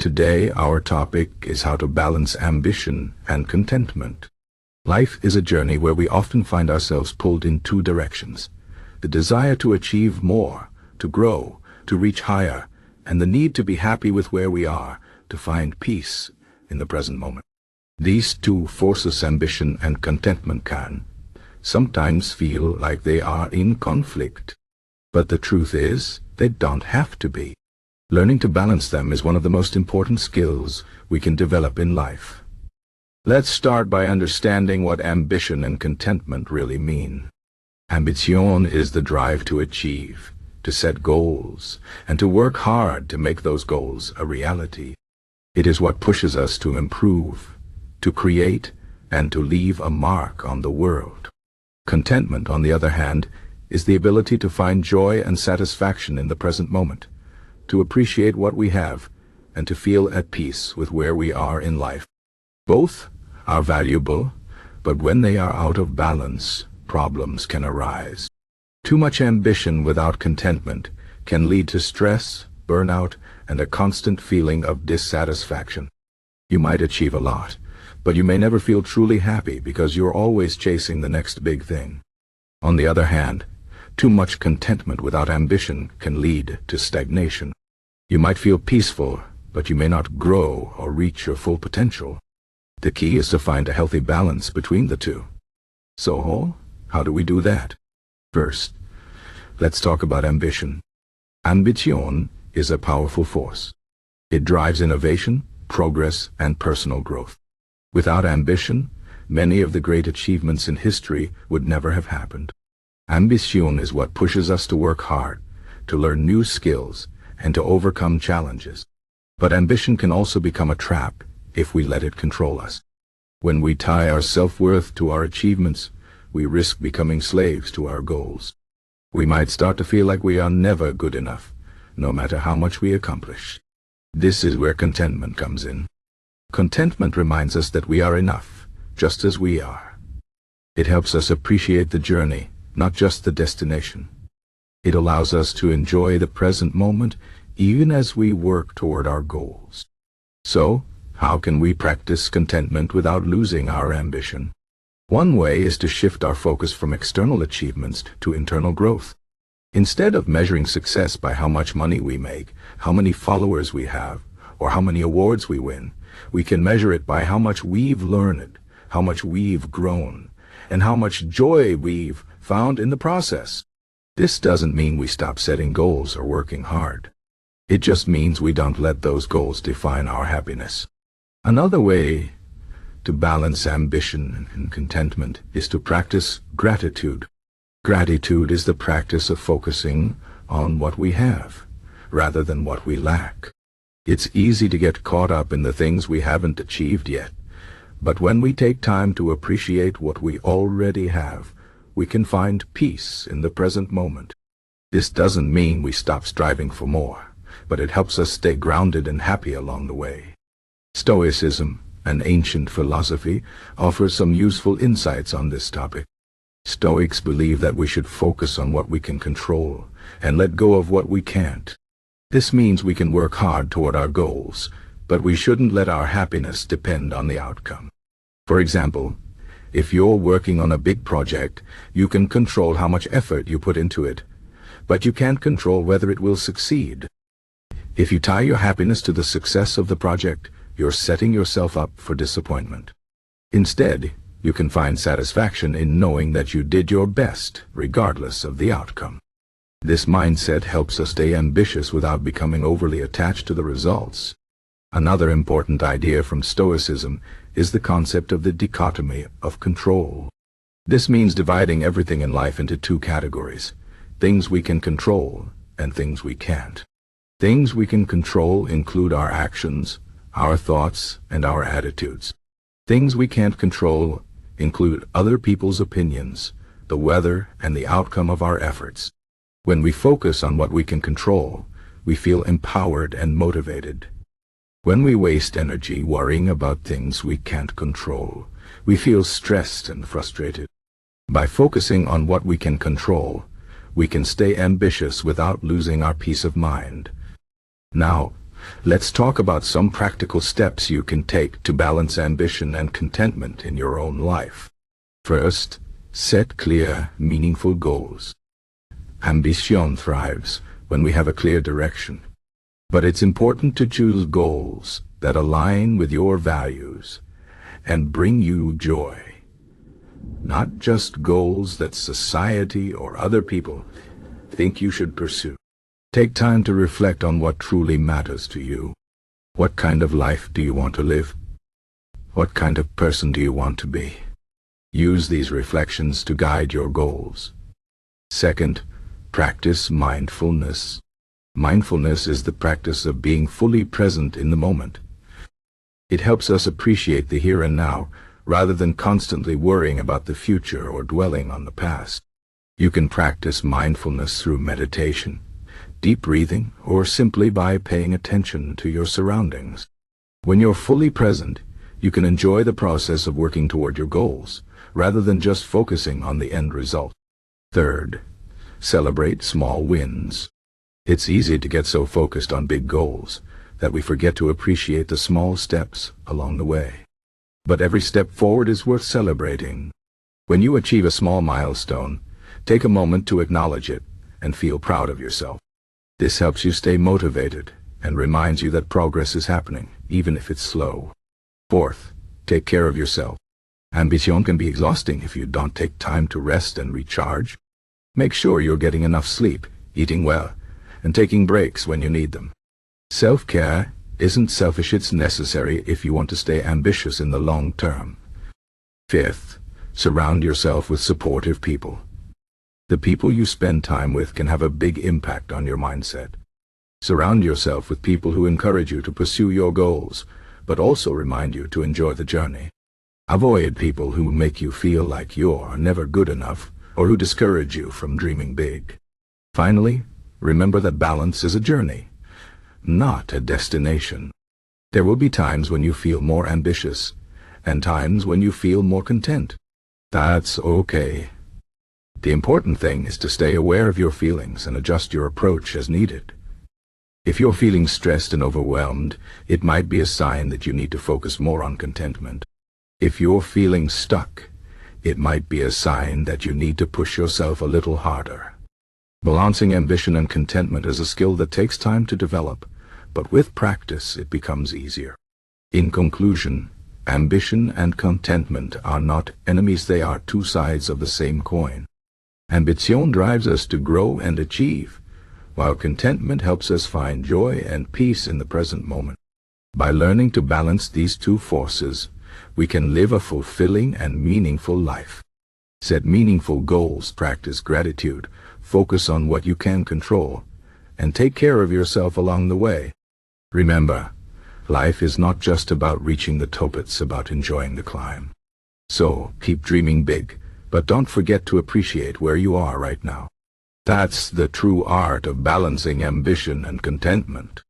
Today, our topic is how to balance ambition and contentment. Life is a journey where we often find ourselves pulled in two directions: the desire to achieve more, to grow, to reach higher, and the need to be happy with where we are, to find peace in the present moment. These two forces, ambition and contentment, can sometimes feel like they are in conflict. But the truth is, they don't have to be. Learning to balance them is one of the most important skills we can develop in life. Let's start by understanding what ambition and contentment really mean. Ambition is the drive to achieve, to set goals, and to work hard to make those goals a reality. It is what pushes us to improve, to create, and to leave a mark on the world. Contentment, on the other hand, is the ability to find joy and satisfaction in the present moment, to appreciate what we have, and to feel at peace with where we are in life. Both are valuable, but when they are out of balance, problems can arise. Too much ambition without contentment can lead to stress, burnout, and a constant feeling of dissatisfaction. You might achieve a lot, but you may never feel truly happy because you're always chasing the next big thing. On the other hand, too much contentment without ambition can lead to stagnation. You might feel peaceful, but you may not grow or reach your full potential. The key is to find a healthy balance between the two. So, how do we do that? First, let's talk about ambition. Ambition is a powerful force. It drives innovation, progress, and personal growth. Without ambition, many of the great achievements in history would never have happened. Ambition is what pushes us to work hard, to learn new skills, and to overcome challenges. But ambition can also become a trap if we let it control us. When we tie our self-worth to our achievements, we risk becoming slaves to our goals. We might start to feel like we are never good enough, no matter how much we accomplish. This is where contentment comes in. Contentment reminds us that we are enough, just as we are. It helps us appreciate the journey, not just the destination. It allows us to enjoy the present moment even as we work toward our goals. So, how can we practice contentment without losing our ambition? One way is to shift our focus from external achievements to internal growth. Instead of measuring success by how much money we make, how many followers we have, or how many awards we win, we can measure it by how much we've learned, how much we've grown, and how much joy we've found in the process. This doesn't mean we stop setting goals or working hard. It just means we don't let those goals define our happiness. Another way to balance ambition and contentment is to practice gratitude. Gratitude is the practice of focusing on what we have, rather than what we lack. It's easy to get caught up in the things we haven't achieved yet, but when we take time to appreciate what we already have, we can find peace in the present moment. This doesn't mean we stop striving for more, but it helps us stay grounded and happy along the way. Stoicism, an ancient philosophy, offers some useful insights on this topic. Stoics believe that we should focus on what we can control and let go of what we can't. This means we can work hard toward our goals, but we shouldn't let our happiness depend on the outcome. For example, if you're working on a big project, you can control how much effort you put into it, but you can't control whether it will succeed. If you tie your happiness to the success of the project, you're setting yourself up for disappointment. Instead, you can find satisfaction in knowing that you did your best, regardless of the outcome. This mindset helps us stay ambitious without becoming overly attached to the results. Another important idea from Stoicism is the concept of the dichotomy of control. This means dividing everything in life into two categories: things we can control and things we can't. Things we can control include our actions, our thoughts, and our attitudes. Things we can't control include other people's opinions, the weather, and the outcome of our efforts. When we focus on what we can control, we feel empowered and motivated. When we waste energy worrying about things we can't control, we feel stressed and frustrated. By focusing on what we can control, we can stay ambitious without losing our peace of mind. Now, let's talk about some practical steps you can take to balance ambition and contentment in your own life. First, set clear, meaningful goals. Ambition thrives when we have a clear direction. But it's important to choose goals that align with your values and bring you joy. Not just goals that society or other people think you should pursue. Take time to reflect on what truly matters to you. What kind of life do you want to live? What kind of person do you want to be? Use these reflections to guide your goals. Second, practice mindfulness. Mindfulness is the practice of being fully present in the moment. It helps us appreciate the here and now, rather than constantly worrying about the future or dwelling on the past. You can practice mindfulness through meditation, deep breathing, or simply by paying attention to your surroundings. When you're fully present, you can enjoy the process of working toward your goals, rather than just focusing on the end result. Third, celebrate small wins. It's easy to get so focused on big goals that we forget to appreciate the small steps along the way. But every step forward is worth celebrating. When you achieve a small milestone, take a moment to acknowledge it and feel proud of yourself. This helps you stay motivated and reminds you that progress is happening, even if it's slow. Fourth, take care of yourself. Ambition can be exhausting if you don't take time to rest and recharge. Make sure you're getting enough sleep, eating well, and taking breaks when you need them. Self-care isn't selfish, it's necessary if you want to stay ambitious in the long term. Fifth, surround yourself with supportive people. The people you spend time with can have a big impact on your mindset. Surround yourself with people who encourage you to pursue your goals, but also remind you to enjoy the journey. Avoid people who make you feel like you're never good enough or who discourage you from dreaming big. Finally, remember that balance is a journey, not a destination. There will be times when you feel more ambitious and times when you feel more content. That's okay. The important thing is to stay aware of your feelings and adjust your approach as needed. If you're feeling stressed and overwhelmed, it might be a sign that you need to focus more on contentment. If you're feeling stuck, it might be a sign that you need to push yourself a little harder. Balancing ambition and contentment is a skill that takes time to develop, but with practice it becomes easier. In conclusion, ambition and contentment are not enemies, they are two sides of the same coin. Ambition drives us to grow and achieve, while contentment helps us find joy and peace in the present moment. By learning to balance these two forces, we can live a fulfilling and meaningful life. Set meaningful goals, practice gratitude, focus on what you can control, and take care of yourself along the way. Remember, life is not just about reaching the top, it's about enjoying the climb. So, keep dreaming big, but don't forget to appreciate where you are right now. That's the true art of balancing ambition and contentment.